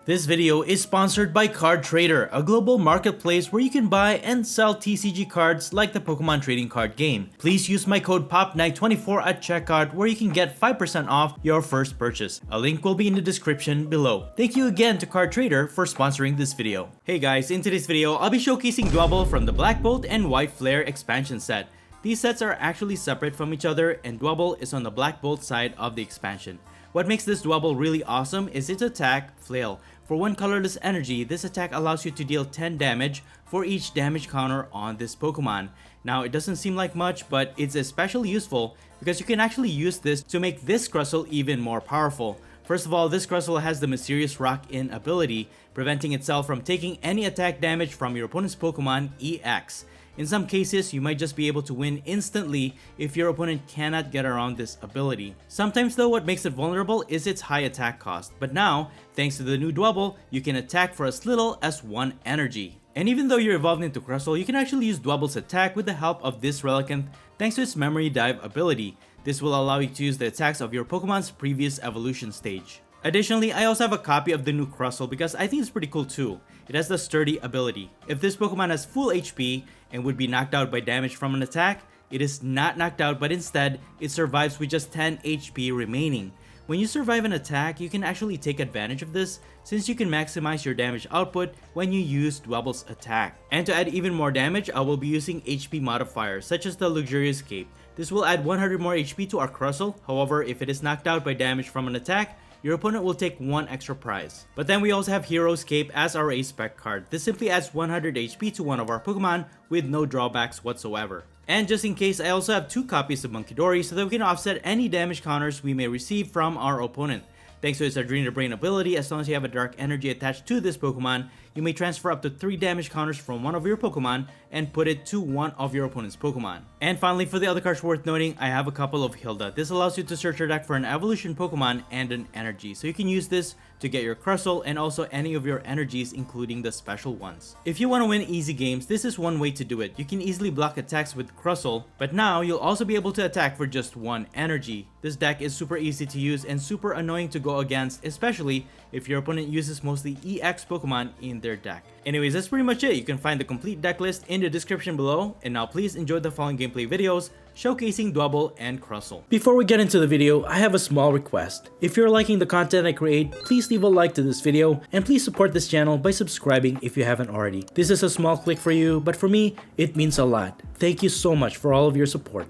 This video is sponsored by Card Trader, a global marketplace where you can buy and sell TCG cards like the Pokemon trading card game. Please use my code POPNIGHT24 at checkout where you can get 5% off your first purchase. A link will be in the description below. Thank you again to Card Trader for sponsoring this video. Hey guys, in today's video, I'll be showcasing DWEBBLE from the Black Bolt and White Flare expansion set. These sets are actually separate from each other, and DWEBBLE is on the Black Bolt side of the expansion. What makes this DWEBBLE really awesome is its attack, Flail. For one colorless energy, this attack allows you to deal 10 damage for each damage counter on this Pokemon. Now, it doesn't seem like much, but it's especially useful because you can actually use this to make this Crustle even more powerful. First of all, this Crustle has the Mysterious Rock-In ability, preventing itself from taking any attack damage from your opponent's Pokemon EX. In some cases, you might just be able to win instantly if your opponent cannot get around this ability. Sometimes though, what makes it vulnerable is its high attack cost, but now, thanks to the new DWEBBLE, you can attack for as little as 1 energy. And even though you're evolved into Crustle, you can actually use DWEBBLE's attack with the help of this Relicanth thanks to its Memory Dive ability. This will allow you to use the attacks of your Pokemon's previous evolution stage. Additionally, I also have a copy of the new Crustle because I think it's pretty cool too. It has the Sturdy ability. If this Pokemon has full HP and would be knocked out by damage from an attack, it is not knocked out, but instead, it survives with just 10 HP remaining. When you survive an attack, you can actually take advantage of this since you can maximize your damage output when you use DWEBBLE's attack. And to add even more damage, I will be using HP modifiers such as the Luxurious Cape. This will add 100 more HP to our Crustle. However, if it is knocked out by damage from an attack, your opponent will take 1 extra prize. But then we also have Hero's Cape as our A-Spec card. This simply adds 100 HP to one of our Pokemon with no drawbacks whatsoever. And just in case, I also have 2 copies of Munkidori so that we can offset any damage counters we may receive from our opponent. Thanks to its Adrenal Brain ability, as long as you have a Dark Energy attached to this Pokemon, you may transfer up to 3 damage counters from one of your Pokemon and put it to one of your opponent's Pokemon. And finally, for the other cards worth noting, I have a couple of Hilda. This allows you to search your deck for an evolution Pokemon and an energy, so you can use this to get your Crustle and also any of your energies, including the special ones. If you want to win easy games, this is one way to do it. You can easily block attacks with Crustle, but now you'll also be able to attack for just 1 energy. This deck is super easy to use and super annoying to go against, especially if your opponent uses mostly EX Pokemon in their deck. Anyways, that's pretty much it. You can find the complete deck list in the description below, and now please enjoy the following gameplay videos showcasing DWEBBLE and Crustle. Before we get into the video, I have a small request. If you're liking the content I create, please leave a like to this video, and please support this channel by subscribing if you haven't already. This is a small click for you, but for me, it means a lot. Thank you so much for all of your support.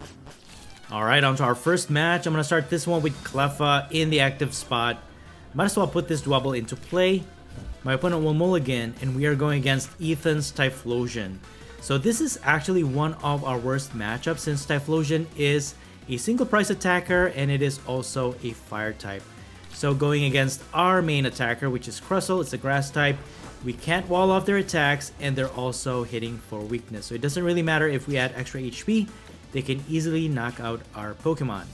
Alright, on to our first match. I'm gonna start this one with Cleffa in the active spot. Might as well put this DWEBBLE into play. My opponent will mulligan, and we are going against Ethan's Typhlosion. So this is actually one of our worst matchups since Typhlosion is a single price attacker and it is also a fire type. So going against our main attacker, which is Crustle, it's a grass type, we can't wall off their attacks and they're also hitting for weakness. So it doesn't really matter if we add extra HP, they can easily knock out our Pokemon.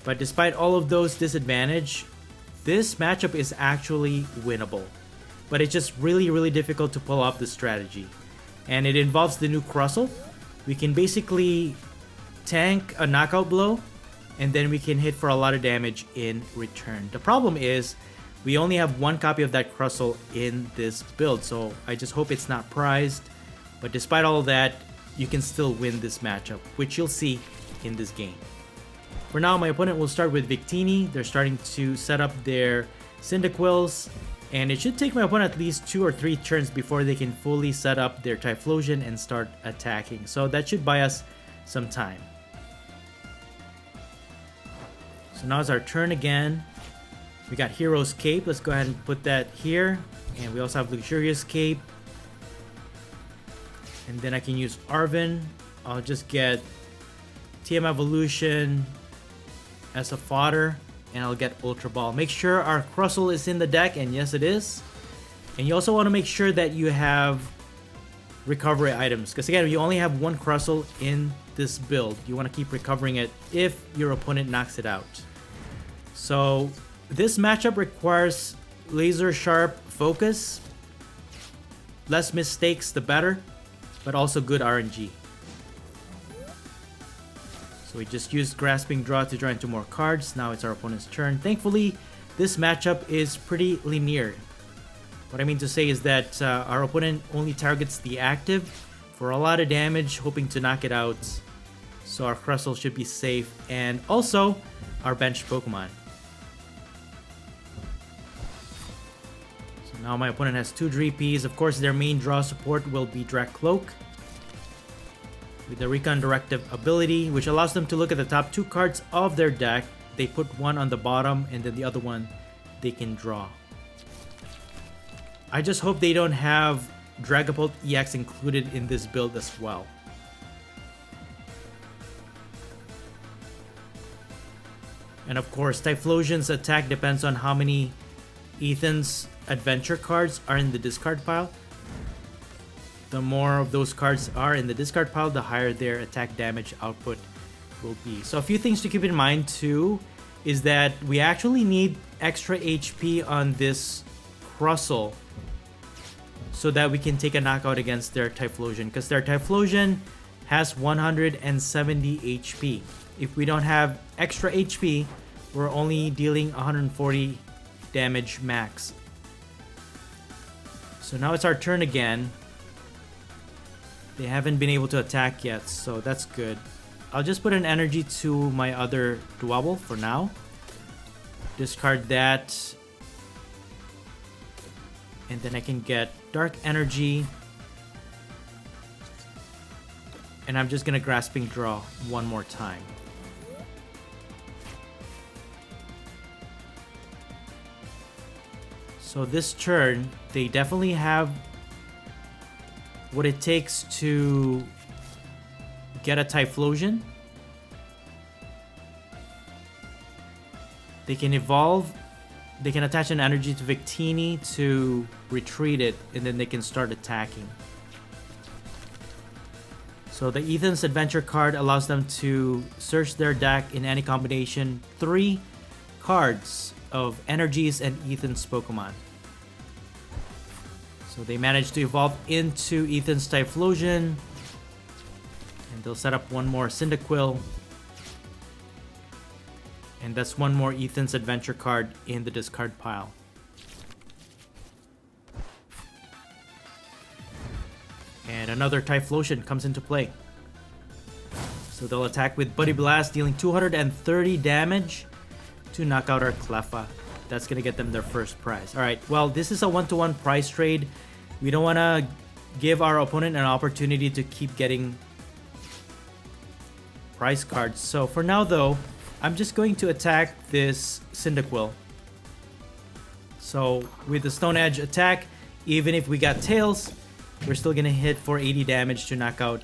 But despite all of those disadvantages, this matchup is actually winnable. But it's just really difficult to pull off this strategy. And it involves the new Crustle. We can basically tank a knockout blow, and then we can hit for a lot of damage in return. The problem is, we only have 1 copy of that Crustle in this build, so I just hope it's not prized. But despite all of that, you can still win this matchup, which you'll see in this game. For now, my opponent will start with Victini. They're starting to set up their Cyndaquils, and it should take my opponent at least 2 or 3 turns before they can fully set up their Typhlosion and start attacking. So that should buy us some time. So now it's our turn again. We got Hero's Cape. Let's go ahead and put that here. And we also have Luxurious Cape. And then I can use Arven. I'll just get TM Evolution as a fodder, and I'll get Ultra Ball. Make sure our Crustle is in the deck, and yes it is. And you also want to make sure that you have recovery items, because again, you only have 1 Crustle in this build. You want to keep recovering it if your opponent knocks it out. So this matchup requires laser sharp focus. Less mistakes the better, but also good RNG. So we just used Grasping Draw to draw into more cards. Now it's our opponent's turn. Thankfully, this matchup is pretty linear. What I mean to say is that our opponent only targets the active for a lot of damage, hoping to knock it out. So our Crustle should be safe, and also our bench Pokemon. So now my opponent has 2 Dreepies. Of course, their main draw support will be Dracloak with the Recon Directive ability, which allows them to look at the top 2 cards of their deck. They put one on the bottom, and then the other one they can draw. I just hope they don't have Dragapult EX included in this build as well. And of course, Typhlosion's attack depends on how many Ethan's adventure cards are in the discard pile. The more of those cards are in the discard pile, the higher their attack damage output will be. So a few things to keep in mind too is that we actually need extra HP on this Crustle so that we can take a knockout against their Typhlosion, because their Typhlosion has 170 HP. If we don't have extra HP, we're only dealing 140 damage max. So now it's our turn again. They haven't been able to attack yet, so that's good. I'll just put an energy to my other DWEBBLE for now. Discard that. And then I can get Dark Energy. And I'm just gonna Grasping Draw one more time. So this turn, they definitely have what it takes to get a Typhlosion. They can evolve, they can attach an energy to Victini to retreat it, and then they can start attacking. So the Ethan's Adventure card allows them to search their deck in any combination 3 cards of energies and Ethan's Pokemon. So they managed to evolve into Ethan's Typhlosion, and they'll set up one more Cyndaquil, and that's one more Ethan's Adventure card in the discard pile. And another Typhlosion comes into play. So they'll attack with Buddy Blast, dealing 230 damage to knock out our Cleffa. That's gonna get them their first prize. Alright, well, this is a 1-to-1 prize trade. We don't wanna give our opponent an opportunity to keep getting prize cards. So for now though, I'm just going to attack this Cyndaquil. So with the Stone Edge attack, even if we got Tails, we're still gonna hit for 80 damage to knock out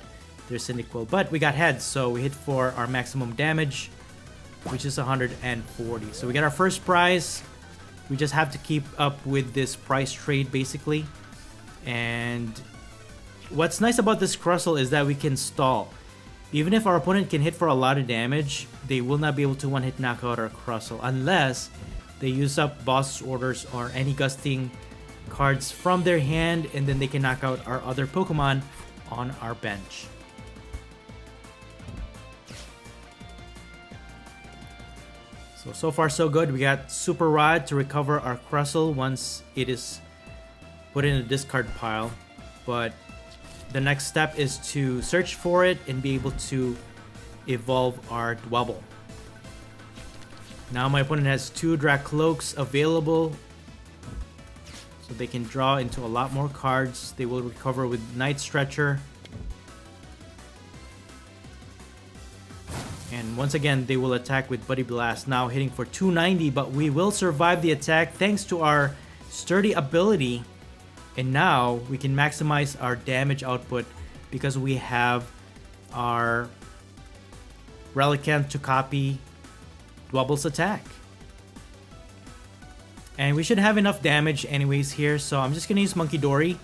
their Cyndaquil. But we got Heads, so we hit for our maximum damage, which is 140. So we get our first prize. We just have to keep up with this prize trade basically. And what's nice about this Crustle is that we can stall. Even if our opponent can hit for a lot of damage, they will not be able to one-hit knock out our Crustle unless they use up Boss's Orders or any gusting cards from their hand, and then they can knock out our other Pokemon on our bench. So far so good. We got Super Rod to recover our Crustle once it is put in a discard pile, but the next step is to search for it and be able to evolve our DWEBBLE. Now my opponent has 2 Dracloaks available, so they can draw into a lot more cards. They will recover with Night Stretcher. And once again, they will attack with Buddy Blast, now hitting for 290, but we will survive the attack thanks to our Sturdy ability. And now we can maximize our damage output because we have our Relicanth to copy DWEBBLE's attack. And we should have enough damage anyways here, so I'm just gonna use Monkey Dory,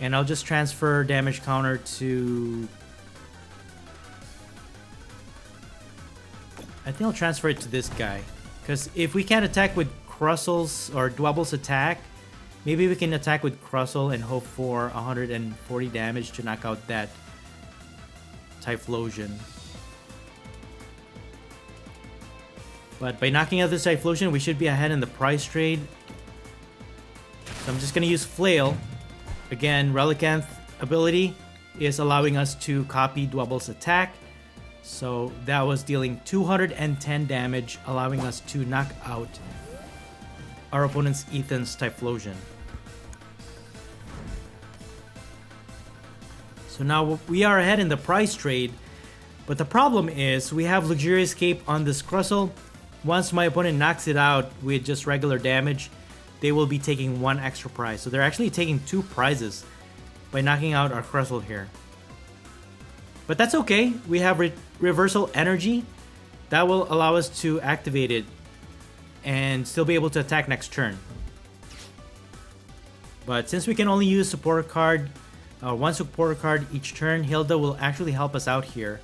and I'll just transfer damage counter to... I think I'll transfer it to this guy, because if we can't attack with Crustle's or DWEBBLE's attack, maybe we can attack with Crustle and hope for 140 damage to knock out that Typhlosion. But by knocking out this Typhlosion, we should be ahead in the prize trade. So I'm just gonna use Flail. Again, Relicanth ability is allowing us to copy DWEBBLE's attack. So that was dealing 210 damage, allowing us to knock out our opponent's Ethan's Typhlosion. So now we are ahead in the prize trade, but the problem is we have Luxurious Cape on this Crustle. Once my opponent knocks it out with just regular damage, they will be taking 1 extra prize. So they're actually taking 2 prizes by knocking out our Crustle here. But that's okay. We have Reversal Energy. That will allow us to activate it and still be able to attack next turn. But since we can only use support card, one support card each turn, Hilda will actually help us out here.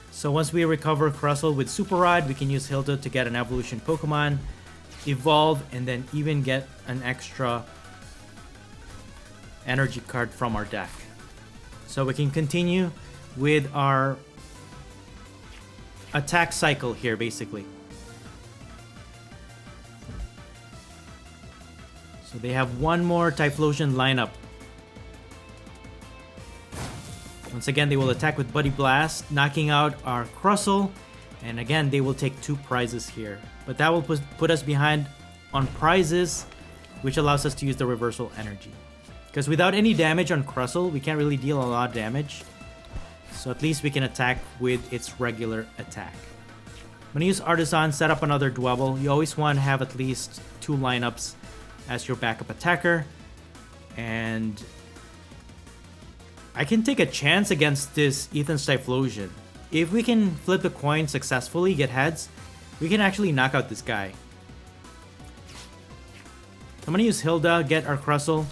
So once we recover Crustle with Super Rod, we can use Hilda to get an evolution Pokemon, evolve, and then even get an extra energy card from our deck. So we can continue with our attack cycle here, basically. So they have one more Typhlosion lineup. Once again, they will attack with Buddy Blast, knocking out our Crustle. And again, they will take 2 prizes here. But that will put us behind on prizes, which allows us to use the Reversal Energy. Because without any damage on Crustle, we can't really deal a lot of damage. So at least we can attack with its regular attack. When you use Artisan, set up another DWEBBLE. You always want to have at least 2 lineups as your backup attacker. And I can take a chance against this Ethan's Typhlosion. If we can flip the coin successfully, get heads, we can actually knock out this guy. I'm gonna use Hilda, get our Crustle,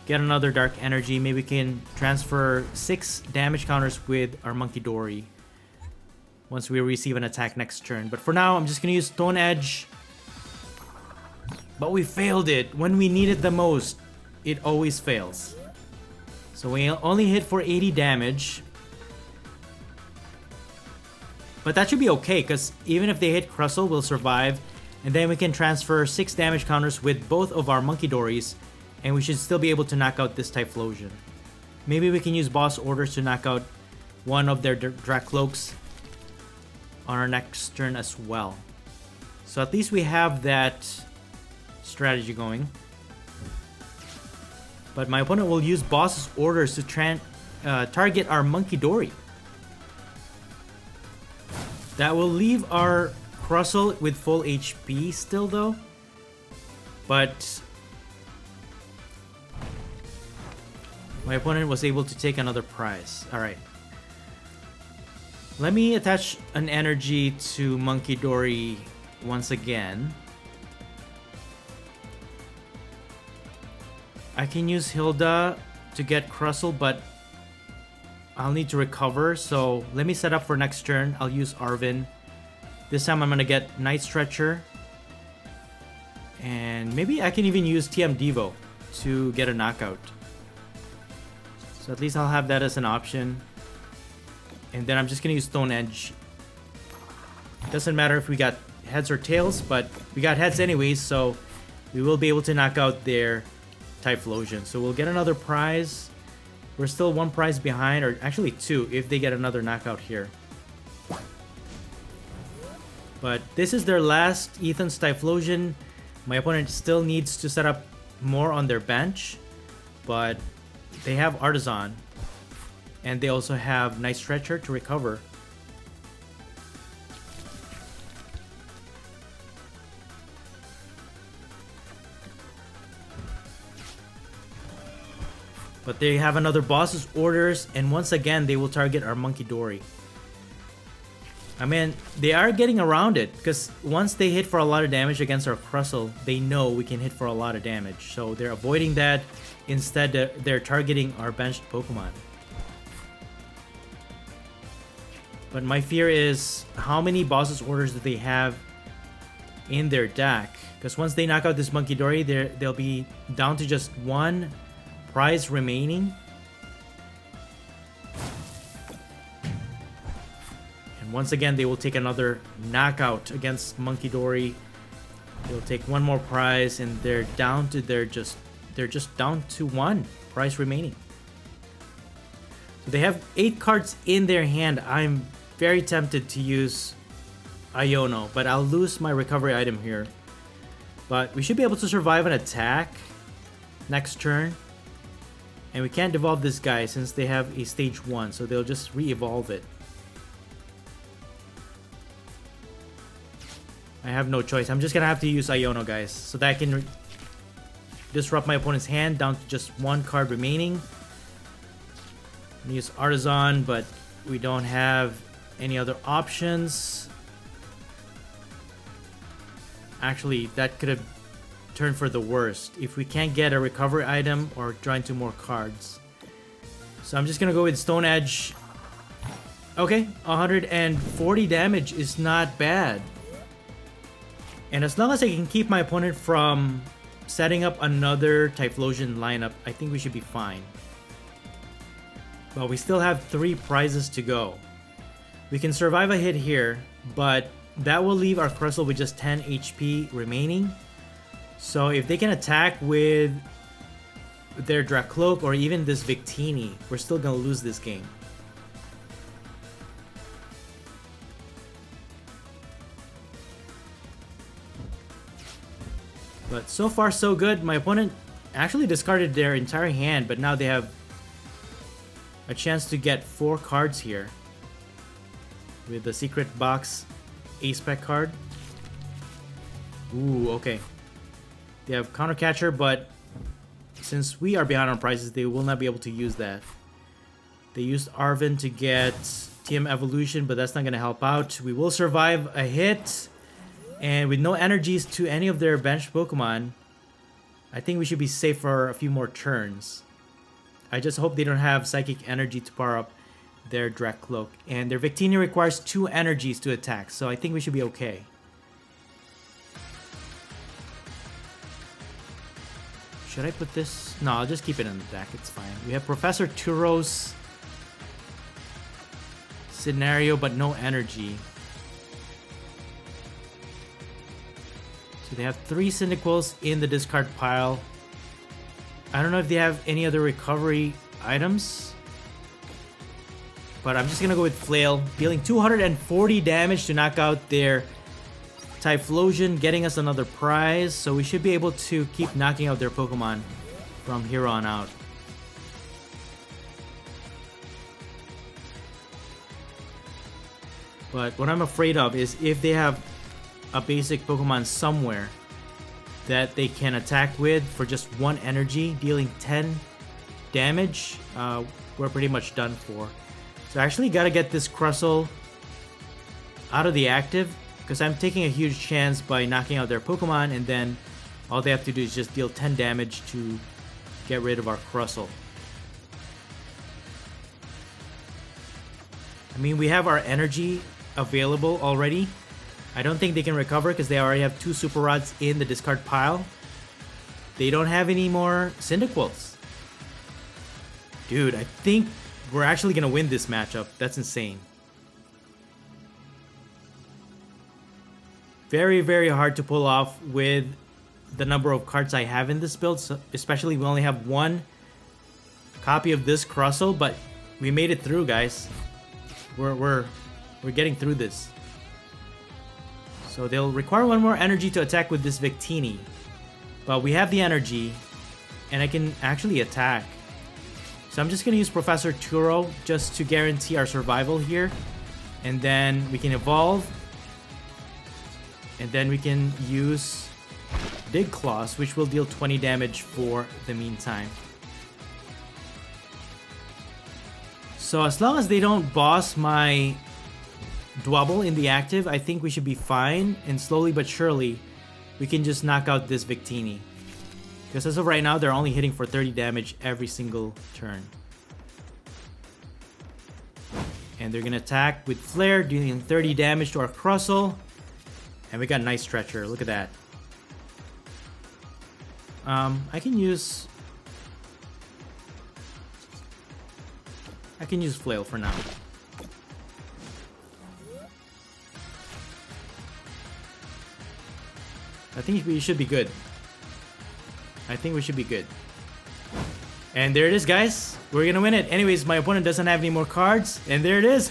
get another Dark Energy. Maybe we can transfer 6 damage counters with our Monkey Dory once we receive an attack next turn. But for now, I'm just gonna use Stone Edge. But we failed it. When we need it the most, it always fails. So we only hit for 80 damage. But that should be okay, because even if they hit Crustle, we'll survive. And then we can transfer 6 damage counters with both of our Monkey Dories, and we should still be able to knock out this Typhlosion. Maybe we can use Boss Orders to knock out one of their Dracloaks on our next turn as well. So at least we have that strategy going. But my opponent will use Boss's Orders to target our Monkey Dory. That will leave our Crustle with full HP still though. But my opponent was able to take another prize. Alright. Let me attach an energy to Monkey Dory once again. I can use Hilda to get Crustle, but I'll need to recover. So let me set up for next turn. I'll use Arvin. This time I'm going to get Night Stretcher. And maybe I can even use TM Devo to get a knockout. So at least I'll have that as an option. And then I'm just going to use Stone Edge. It doesn't matter if we got heads or tails, but we got heads anyways, so we will be able to knock out their Typhlosion. So we'll get another prize. We're still 1 prize behind, or actually 2 if they get another knockout here. But this is their last Ethan's Typhlosion. My opponent still needs to set up more on their bench, but they have Artisan. And they also have Night Stretcher to recover. But they have another Boss's Orders, and once again, they will target our Monkey Dory. I mean, they are getting around it, because once they hit for a lot of damage against our Crustle, they know we can hit for a lot of damage. So they're avoiding that. Instead, they're targeting our benched Pokemon. But my fear is, how many Boss's Orders do they have in their deck? Because once they knock out this Monkey Dory, they'll be down to just 1 prize remaining. And once again, they will take another knockout against Monkey Dory. They'll take 1 more prize, and they're down to their just they're just down to 1 prize remaining. So they have 8 cards in their hand. I'm very tempted to use Iono, but I'll lose my recovery item here. But we should be able to survive an attack next turn. And we can't evolve this guy since they have a stage 1, so they'll just re-evolve it. I have no choice. I'm just gonna have to use Iono, guys, so that I can disrupt my opponent's hand down to just 1 card remaining. I'm gonna use Artisan, but we don't have any other options. Actually, that could have turned for the worst if we can't get a recovery item or draw into more cards. So I'm just gonna go with Stone Edge. Okay, 140 damage is not bad. And as long as I can keep my opponent from setting up another Typhlosion lineup, I think we should be fine. But we still have 3 prizes to go. We can survive a hit here, but that will leave our Crustle with just 10 HP remaining. So if they can attack with their Dracloak or even this Victini, we're still gonna lose this game. But so far so good. My opponent actually discarded their entire hand, but now they have a chance to get 4 cards here with the secret box A-Spec card. Ooh, okay. They have Counter Catcher, but since we are behind on prizes, they will not be able to use that. They used Arven to get TM Evolution, but that's not going to help out. We will survive a hit. And with no energies to any of their bench Pokemon, I think we should be safe for a few more turns. I just hope they don't have Psychic Energy to power up their Dracloak. And their Victini requires 2 energies to attack, so I think we should be okay. Should I put this? No, I'll just keep it in the deck, it's fine. We have Professor Turo's scenario, but no energy. So they have 3 Cyndaquils in the discard pile. I don't know if they have any other recovery items, but I'm just gonna go with Flail, dealing 240 damage to knock out their Typhlosion, getting us another prize. So we should be able to keep knocking out their Pokemon from here on out. But what I'm afraid of is if they have a basic Pokemon somewhere that they can attack with for just 1 energy, dealing 10 damage, we're pretty much done for. So I actually gotta get this Crustle out of the active, because I'm taking a huge chance by knocking out their Pokemon, and then all they have to do is just deal 10 damage to get rid of our Crustle. I mean, we have our energy available already. I don't think they can recover because they already have 2 Super Rods in the discard pile. They don't have any more Cyndaquils. Dude, I think we're actually going to win this matchup. That's insane. Very, very hard to pull off with the number of cards I have in this build. So especially we only have 1 copy of this Crustle, but we made it through, guys. We're getting through this. So they'll require 1 more energy to attack with this Victini. But we have the energy, and I can actually attack. So I'm just going to use Professor Turo just to guarantee our survival here. And then we can evolve. And then we can use Dig Claws, which will deal 20 damage for the meantime. So as long as they don't boss my DWEBBLE in the active, I think we should be fine, and slowly but surely we can just knock out this Victini. Because as of right now, they're only hitting for 30 damage every single turn. And they're gonna attack with Flare, dealing 30 damage to our Crustle. And we got Nice Stretcher, look at that. I can use Flail for now. I think we should be good. I think we should be good. And there it is, guys. We're gonna win it. Anyways, my opponent doesn't have any more cards, and there it is.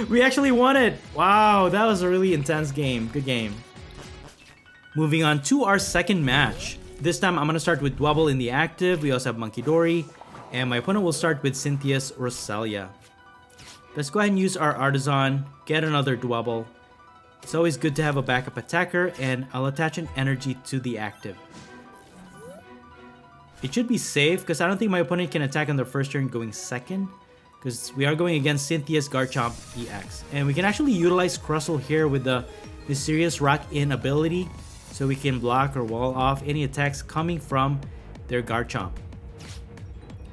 We actually won it. Wow, that was a really intense game. Good game. Moving on to our second match. This time I'm gonna start with DWEBBLE in the active. We also have Munkidori, and my opponent will start with Cynthia's Roselia. Let's go ahead and use our Artisan, get another DWEBBLE. It's always good to have a backup attacker, and I'll attach an energy to the active. It should be safe because I don't think my opponent can attack on their first turn going second, because we are going against Cynthia's Garchomp EX. And we can actually utilize Crustle here with the Mysterious Rock In ability, so we can block or wall off any attacks coming from their Garchomp.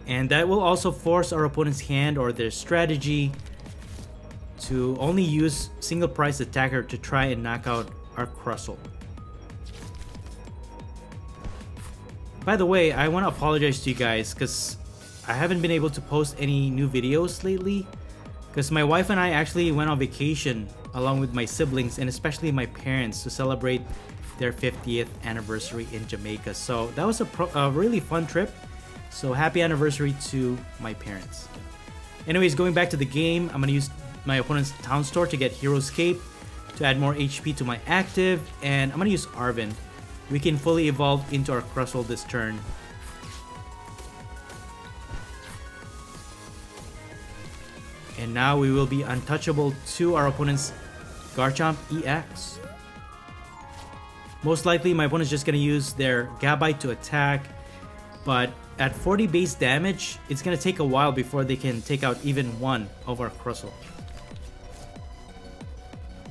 And that will also force our opponent's hand or their strategy to only use single price attacker to try and knock out our Crustle. By the way, I want to apologize to you guys because I haven't been able to post any new videos lately because my wife and I actually went on vacation along with my siblings and especially my parents to celebrate their 50th anniversary in Jamaica. So that was a really fun trip. So happy anniversary to my parents. Anyways, going back to the game, I'm going to use my opponent's Town Store to get Hero's Cape to add more HP to my active, and I'm going to use Arven. We can fully evolve into our Crustle this turn. And now we will be untouchable to our opponent's Garchomp EX. Most likely my opponent's just going to use their Gabite to attack, but at 40 base damage, it's going to take a while before they can take out even one of our Crustle.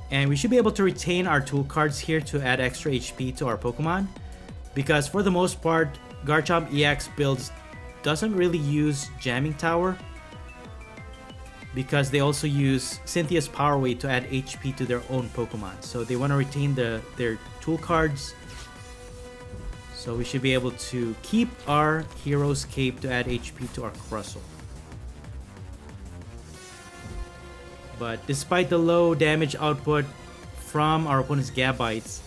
And we should be able to retain our tool cards here to add extra HP to our Pokemon, because for the most part, Garchomp EX builds doesn't really use Jamming Tower, because they also use Cynthia's Power Wave to add HP to their own Pokemon. So they want to retain their tool cards. So we should be able to keep our Hero's Cape to add HP to our Crustle. But despite the low damage output from our opponent's Gabites,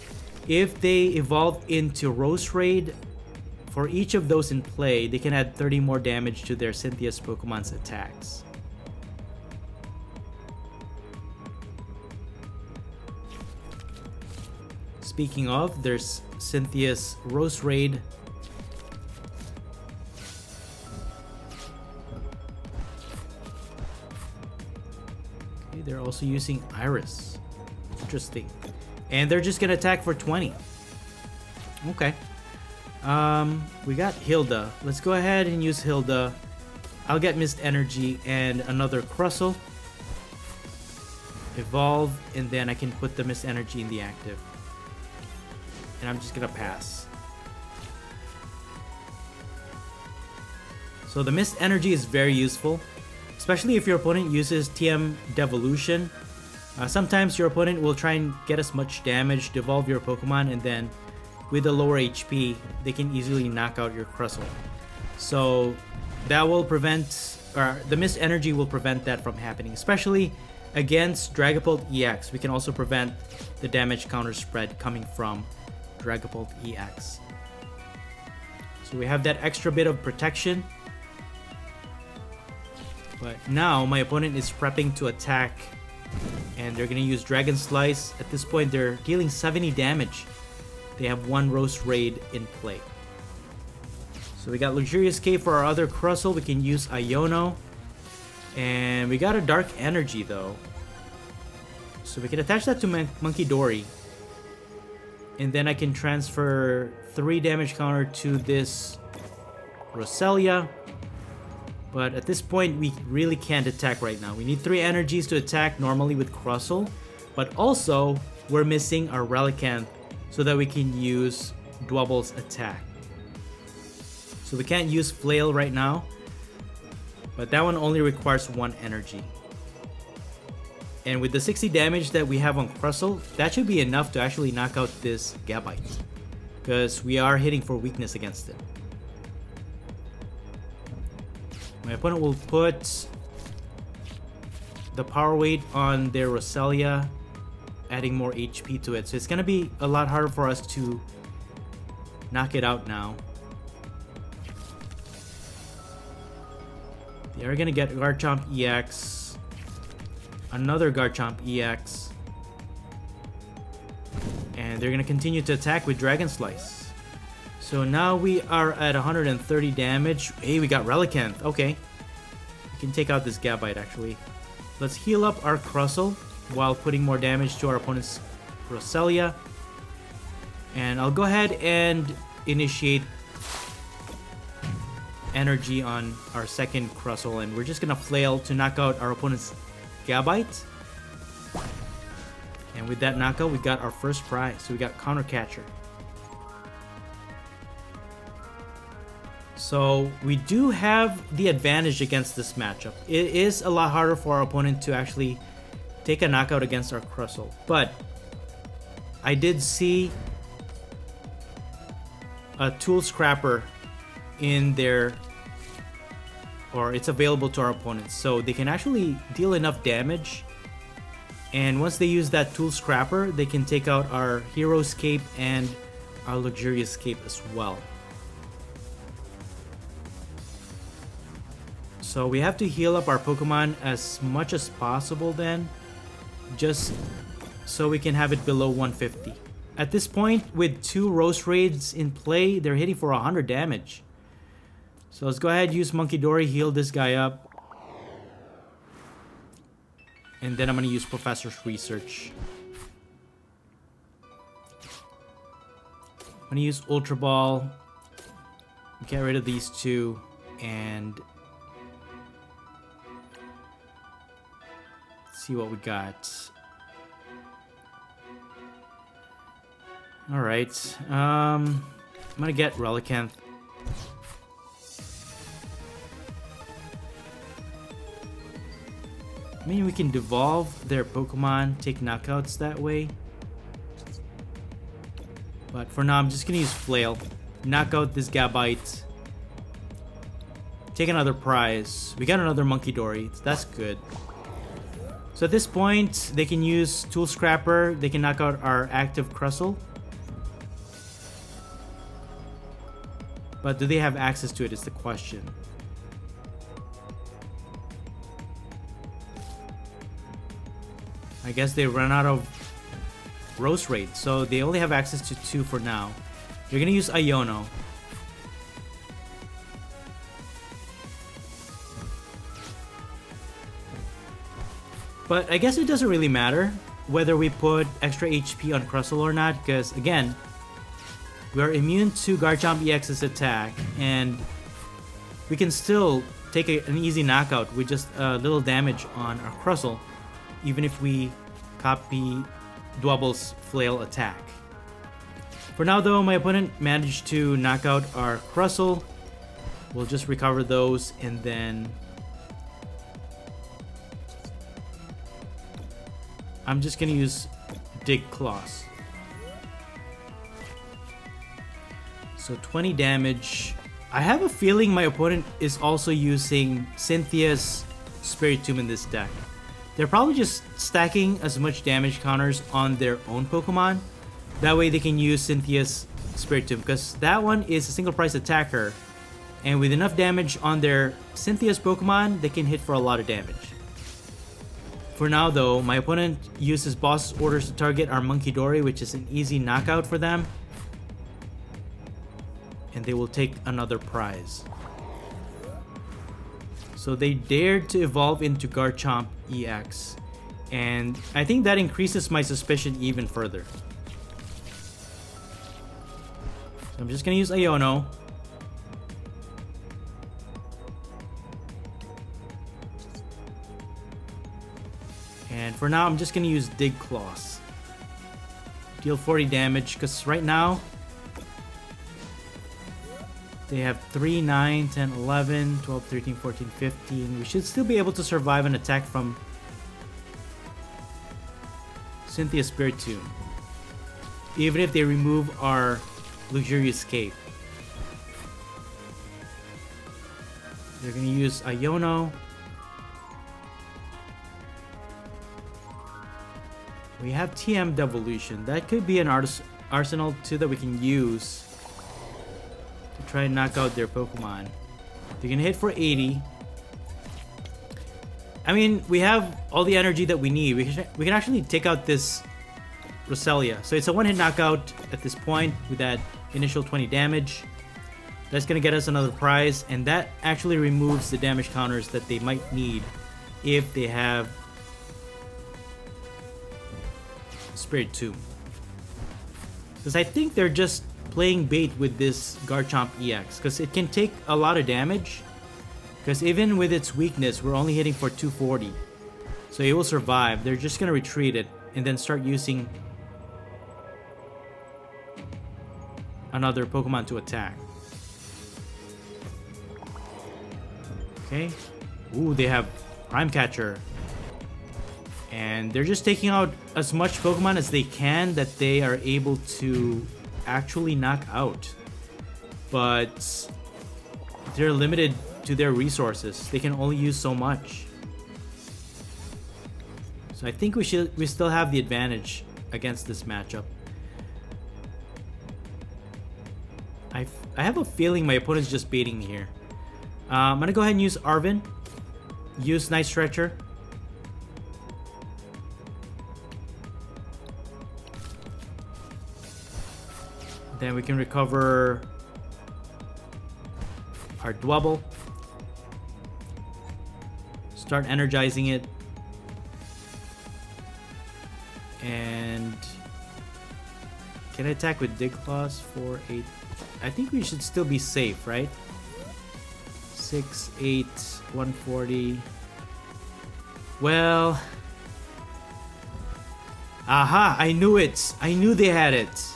if they evolve into Roserade, for each of those in play, they can add 30 more damage to their Cynthia's Pokemon's attacks. Speaking of, there's Cynthia's Roserade. Okay, they're also using Iris. Interesting. And they're just gonna attack for 20. Okay. We got Hilda. Let's go ahead and use Hilda. I'll get Mist Energy and another Crustle. Evolve, and then I can put the Mist Energy in the active. And I'm just gonna pass. So the Mist Energy is very useful, especially if your opponent uses TM Devolution. Sometimes your opponent will try and get as much damage, devolve your Pokemon, and then with a lower HP, they can easily knock out your Crustle. So that will prevent, or the Mist Energy will prevent that from happening, especially against Dragapult EX. We can also prevent the damage counter spread coming from Dragapult EX. So we have that extra bit of protection. But now my opponent is prepping to attack, and they're gonna use Dragon Slice. At this point, they're dealing 70 damage. They have one Roserade in play. So we got Luxurious Cave for our other Crustle. We can use Iono. And we got a Dark Energy though. So we can attach that to Munkidori. And then I can transfer 3 damage counter to this Roselia. But at this point, we really can't attack right now. We need 3 energies to attack normally with Crustle. But also, we're missing our Relicanth so that we can use DWEBBLE's attack. So we can't use Flail right now. But that one only requires 1 energy. And with the 60 damage that we have on Crustle, that should be enough to actually knock out this Gabite, because we are hitting for weakness against it. My opponent will put the Power Weight on their Roselia, adding more HP to it. So it's going to be a lot harder for us to knock it out now. They are gonna get Garchomp EX. Another Garchomp EX. And they're gonna continue to attack with Dragon Slice. So now we are at 130 damage. Hey, we got Relicanth. Okay. We can take out this Gabite actually. Let's heal up our Crustle while putting more damage to our opponent's Roselia. And I'll go ahead and initiate energy on our second Crustle, and we're just gonna flail to knock out our opponent's Gabite. And with that knockout, we got our first prize. So we got Counter Catcher. So we do have the advantage against this matchup. It is a lot harder for our opponent to actually take a knockout against our Crustle, but I did see a Tool Scrapper in there, or it's available to our opponents, so they can actually deal enough damage, and once they use that Tool Scrapper, they can take out our Hero's Cape and our Luxurious Cape as well. So we have to heal up our Pokemon as much as possible then, just so we can have it below 150. At this point, with 2 Rose Raids in play, they're hitting for 100 damage. So let's go ahead and use Monkey Dory, heal this guy up. And then I'm going to use Professor's Research. I'm going to use Ultra Ball. Get rid of these 2. And let's see what we got. Alright. I'm going to get Relicanth. I mean, we can devolve their Pokemon, take knockouts that way. But for now, I'm just gonna use Flail. Knock out this Gabite. Take another prize. We got another Monkey Dory. That's good. So at this point, they can use Tool Scrapper. They can knock out our active Crustle. But do they have access to it is the question. I guess they ran out of Rose Raid, so they only have access to 2 for now. They're gonna use Iono. But I guess it doesn't really matter whether we put extra HP on Crustle or not, because again, we are immune to Garchomp EX's attack, and we can still take an easy knockout with just a little damage on our Crustle, even if we copy DWEBBLE's Flail attack. For now though, my opponent managed to knock out our Crustle. We'll just recover those, and then I'm just gonna use Dig Claws. So 20 damage. I have a feeling my opponent is also using Cynthia's Spiritomb in this deck. They're probably just stacking as much damage counters on their own Pokemon. That way they can use Cynthia's Spiritomb, because that one is a single price attacker. And with enough damage on their Cynthia's Pokemon, they can hit for a lot of damage. For now though, my opponent uses boss orders to target our Monkey Dory, which is an easy knockout for them. And they will take another prize. So they dared to evolve into Garchomp EX, and I think that increases my suspicion even further. So I'm just gonna use Iono. And for now, I'm just gonna use Dig Claws. Deal 40 damage, because right now they have 3, 9, 10, 11, 12, 13, 14, 15. We should still be able to survive an attack from Cynthia's Spiritomb, even if they remove our Luxurious Cape. They're going to use Iono. We have TM Devolution. That could be an arsenal too that we can use try and knock out their Pokemon. They can hit for 80. I mean, we have all the energy that we need. We can actually take out this Roselia. So it's a one-hit knockout at this point with that initial 20 damage. That's going to get us another prize, and that actually removes the damage counters that they might need if they have Spirit Tomb. Because I think they're just playing bait with this Garchomp EX, because it can take a lot of damage. Because even with its weakness, we're only hitting for 240. So it will survive. They're just going to retreat it and then start using another Pokemon to attack. Okay. Ooh, they have Prime Catcher. And they're just taking out as much Pokemon as they can that they are able to actually knock out. But they're limited to their resources. They can only use so much. So I think we still have the advantage against this matchup. I have a feeling my opponent's just baiting me here. I'm gonna go ahead and use Arven. Use Night Stretcher. Then we can recover our DWEBBLE. Start energizing it. And can I attack with Dig Claws for 8? I think we should still be safe, right? 6, 8, 140. Well, aha, I knew it. I knew they had it.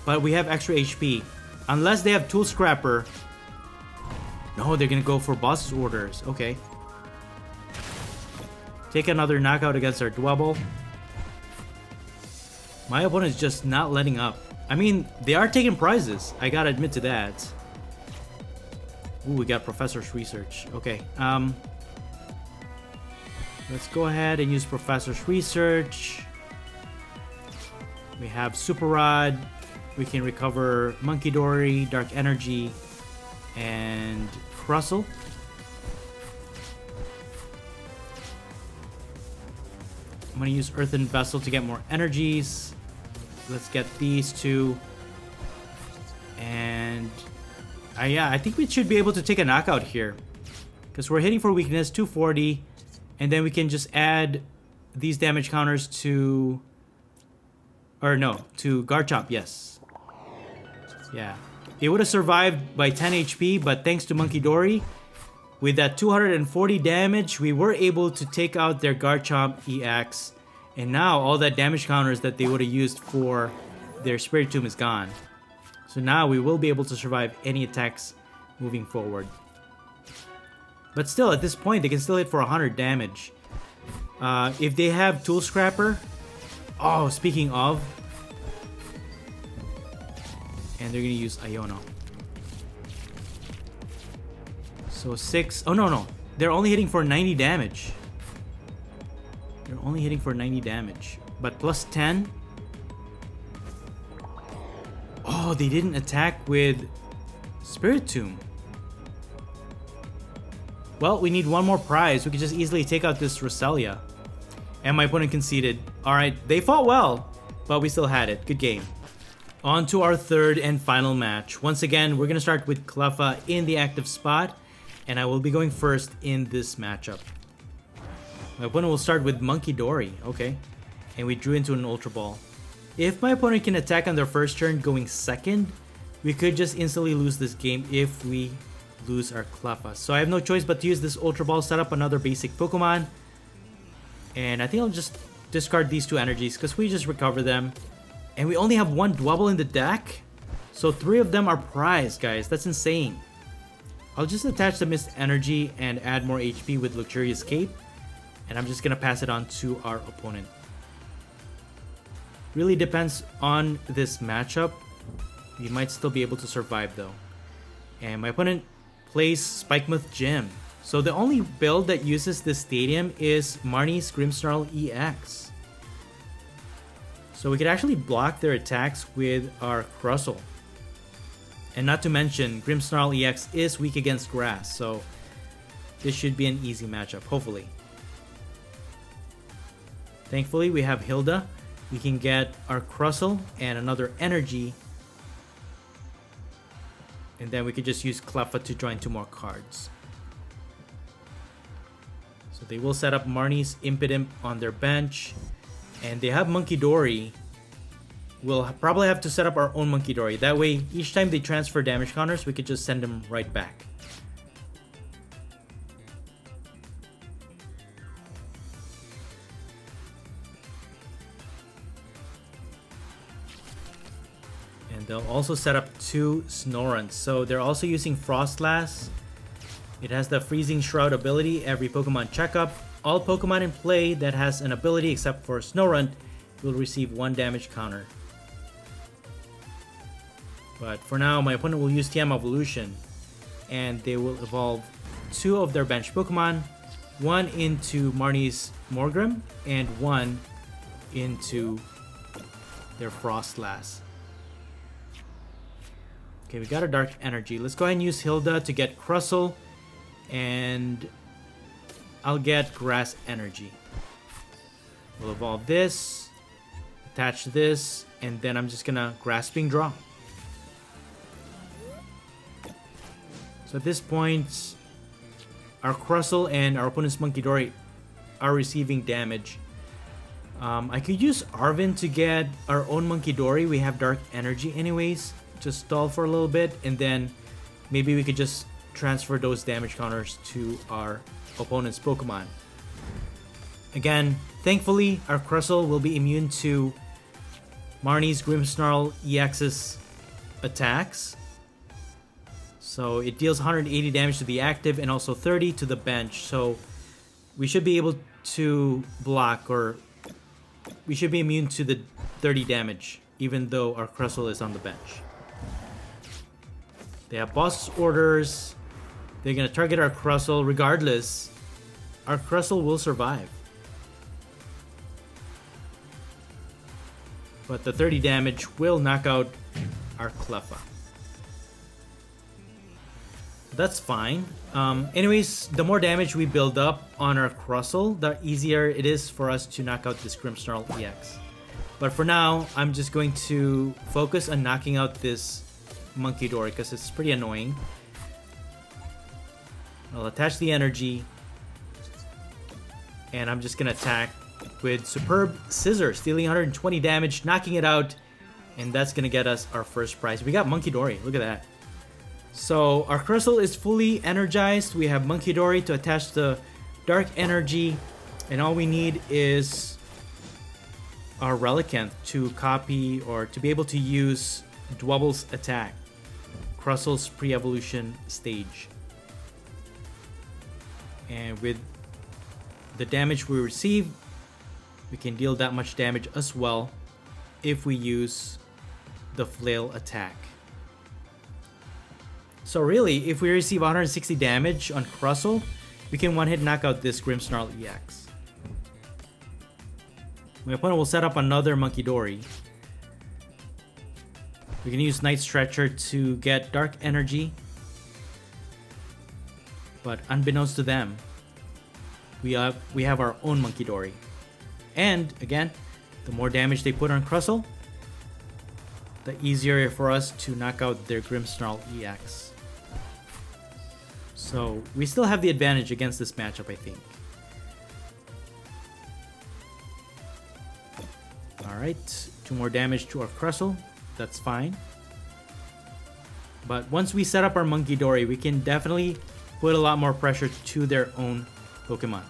But we have extra HP. Unless they have Tool Scrapper. No, they're gonna go for boss's orders. Okay. Take another knockout against our DWEBBLE. My opponent is just not letting up. I mean, they are taking prizes. I gotta admit to that. Ooh, we got Professor's Research. Okay. Let's go ahead and use Professor's Research. We have Super Rod. We can recover Monkey Dory, Dark Energy, and Crustle. I'm gonna use Earthen Vessel to get more energies. Let's get these two. And yeah, I think we should be able to take a knockout here. Because we're hitting for weakness, 240. And then we can just add these damage counters to... Or no, to Garchomp, yes. Yeah. It would have survived by 10 HP, but thanks to Monkey Dory, with that 240 damage, we were able to take out their Garchomp EX. And now all that damage counters that they would have used for their Spirit Tomb is gone. So now we will be able to survive any attacks moving forward. But still, at this point, they can still hit for 100 damage. If they have Tool Scrapper... Oh, speaking of... And they're going to use Iono. So 6... Oh, no. They're only hitting for 90 damage. They're only hitting for 90 damage. But plus 10... Oh, they didn't attack with Spirit Tomb. Well, we need one more prize. We could just easily take out this Roselia. And my opponent conceded. Alright, they fought well, but we still had it. Good game. On to our third and final match. Once again, we're going to start with Cleffa in the active spot. And I will be going first in this matchup. My opponent will start with Monkey Dory. Okay. And we drew into an Ultra Ball. If my opponent can attack on their first turn going second, we could just instantly lose this game if we lose our Cleffa. So I have no choice but to use this Ultra Ball, set up another basic Pokemon. And I think I'll just discard these two energies because we just recover them. And we only have one DWEBBLE in the deck. So 3 of them are prized, guys. That's insane. I'll just attach the Mist Energy and add more HP with Luxurious Cape. And I'm just going to pass it on to our opponent. Really depends on this matchup. We might still be able to survive though. And my opponent plays Spikemuth Gym. So the only build that uses this stadium is Marnie's Grimmsnarl EX. So we could actually block their attacks with our Crustle. And not to mention, Grimmsnarl EX is weak against grass, so this should be an easy matchup, hopefully. Thankfully, we have Hilda. We can get our Crustle and another energy. And then we could just use Cleffa to join 2 more cards. So they will set up Marnie's Impidimp on their bench. And they have Monkey Dory. We'll probably have to set up our own Monkey Dory. That way, each time they transfer damage counters, we could just send them right back. And they'll also set up 2 Snorunts. So they're also using Frostlass. It has the Freezing Shroud ability every Pokemon checkup. All Pokemon in play that has an ability except for Snorunt will receive 1 damage counter. But for now, my opponent will use TM Evolution. And they will evolve 2 of their bench Pokemon. 1 into Marnie's Morgrim and 1 into their Frostlass. Okay, we got a Dark Energy. Let's go ahead and use Hilda to get Crustle. And I'll get Grass Energy. We'll evolve this. Attach this. And then I'm just gonna Grasping Draw. So at this point, our Crustle and our opponent's Monkey Dory are receiving damage. I could use Arven to get our own Monkey Dory. We have Dark Energy anyways. Just stall for a little bit, and then maybe we could just transfer those damage counters to our opponent's Pokemon. Again, thankfully, our Crustle will be immune to Marnie's Grimmsnarl EX's attacks. So it deals 180 damage to the active and also 30 to the bench. So we should be able to block, or we should be immune to the 30 damage, even though our Crustle is on the bench. They have boss orders. They're going to target our Crustle. Regardless, our Crustle will survive. But the 30 damage will knock out our Cleffa. That's fine. Anyways, the more damage we build up on our Crustle, the easier it is for us to knock out this Grimmsnarl EX. But for now, I'm just going to focus on knocking out this Monkey Dory because it's pretty annoying. I'll attach the energy. And I'm just going to attack with Superb Scissors, dealing 120 damage, knocking it out. And that's going to get us our first prize. We got Monkey Dory. Look at that. So our Crustle is fully energized. We have Monkey Dory to attach the Dark Energy. And all we need is our Relicanth to copy or to be able to use DWEBBLE's attack. Crustle's pre-evolution stage. And with the damage we receive, we can deal that much damage as well if we use the Flail attack. So really, if we receive 160 damage on Crustle, we can one-hit knock out this Grimmsnarl EX. My opponent will set up another Monkey Dory. We can use Night Stretcher to get Dark Energy. But unbeknownst to them, we have our own Monkey Dory. And again, the more damage they put on Crustle, the easier for us to knock out their Grimmsnarl EX. So we still have the advantage against this matchup, I think. Alright, 2 more damage to our Crustle. That's fine. But once we set up our Monkey Dory, we can definitely put a lot more pressure to their own Pokemon.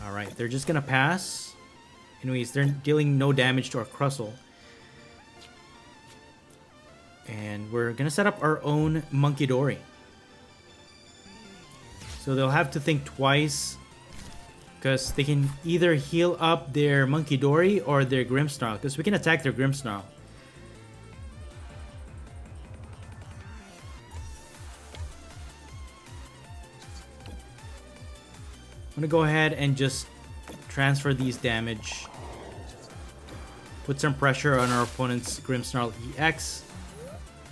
Alright, they're just gonna pass. Anyways, they're dealing no damage to our Crustle. And we're gonna set up our own Monkey Dory. So they'll have to think twice, because they can either heal up their Monkey Dory or their Grimmsnarl, because we can attack their Grimmsnarl. gonna go ahead and just transfer these damage. Put some pressure on our opponent's Grimmsnarl EX.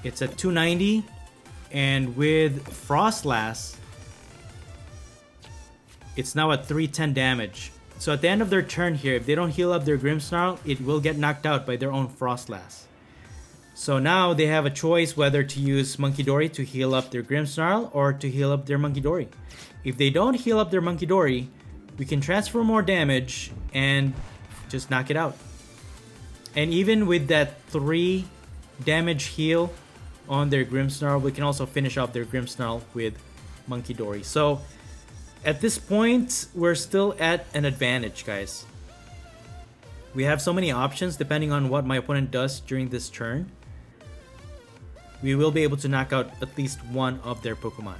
It's at 290. And with Frostlass, it's now at 310 damage. So at the end of their turn here, if they don't heal up their Grimmsnarl, it will get knocked out by their own Frostlass. So now they have a choice whether to use Monkey Dory to heal up their Grimmsnarl or to heal up their Monkey Dory. If they don't heal up their Monkey Dory, we can transfer more damage and just knock it out. And even with that 3 damage heal on their Grimmsnarl, we can also finish off their Grimmsnarl with Monkey Dory. So at this point, we're still at an advantage, guys. We have so many options depending on what my opponent does during this turn. We will be able to knock out at least one of their Pokemon.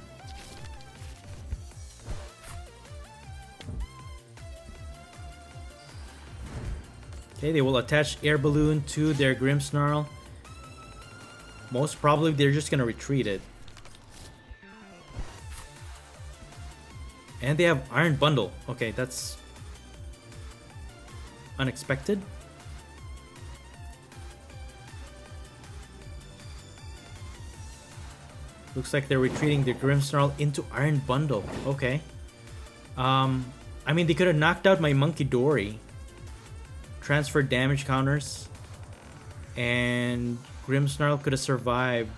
Okay, they will attach Air Balloon to their Grimmsnarl. Most probably they're just gonna retreat it. And they have Iron Bundle. Okay, that's unexpected. Looks like they're retreating their Grimmsnarl into Iron Bundle. Okay. I mean, they could have knocked out my Monkey Dory. Transferred damage counters. And Grimmsnarl could have survived.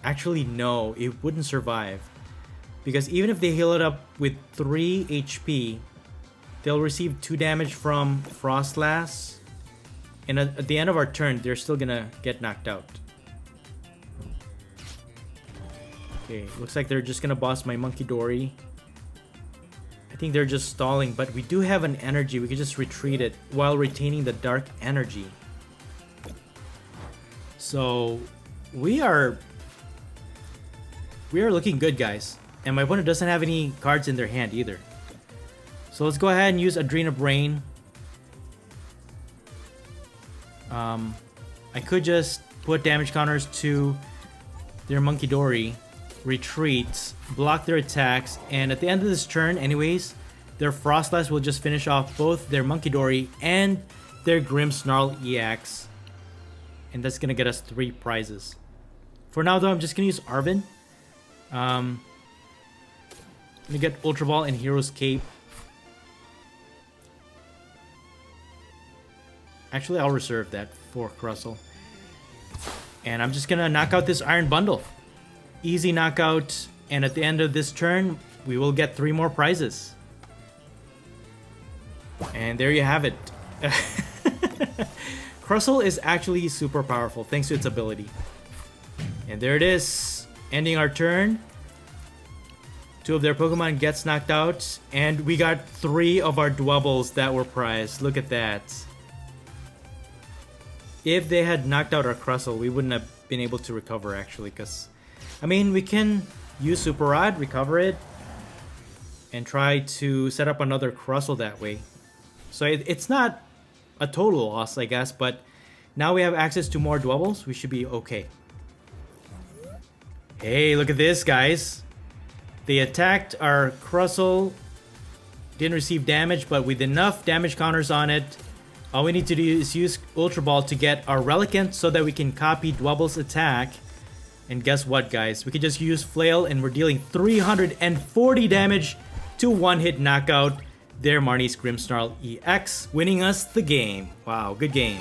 Actually, no, it wouldn't survive. Because even if they heal it up with 3 HP, they'll receive 2 damage from Frostlass. And at the end of our turn, they're still gonna get knocked out. Okay, looks like they're just gonna boss my Monkey Dory. I think they're just stalling, but we do have an energy. We can just retreat it while retaining the dark energy. So we are looking good, guys. And my opponent doesn't have any cards in their hand either. So let's go ahead and use Adrena Brain. I could just put damage counters to their Monkey Dory, retreat, block their attacks, and at the end of this turn anyways, their Frostlass will just finish off both their Monkey Dory and their Grimmsnarl EX. And that's gonna get us 3 prizes. For now though, I'm just gonna use Arven. I'm gonna get Ultra Ball and Hero's Cape. Actually, I'll reserve that for Crustle. And I'm just gonna knock out this Iron Bundle. Easy knockout, and at the end of this turn, we will get 3 more prizes. And there you have it. Crustle is actually super powerful thanks to its ability. And there it is, ending our turn. 2 of their Pokemon gets knocked out, and we got 3 of our DWEBBLEs that were prized. Look at that. If they had knocked out our Crustle, we wouldn't have been able to recover actually, because I mean, we can use Super Rod, recover it, and try to set up another Crustle that way. So it's not a total loss, I guess, but now we have access to more DWEBBLEs. We should be okay. Hey, look at this, guys. They attacked our Crustle, didn't receive damage, but with enough damage counters on it, all we need to do is use Ultra Ball to get our Relicanth so that we can copy DWEBBLE's attack. And guess what, guys? We can just use Flail and we're dealing 340 damage to one-hit knockout their Marnie's Grimmsnarl EX, winning us the game. Wow, good game.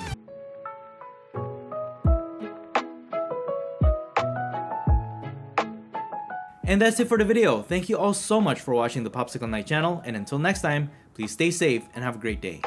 And that's it for the video. Thank you all so much for watching the Popsicleknight channel, and until next time, please stay safe and have a great day.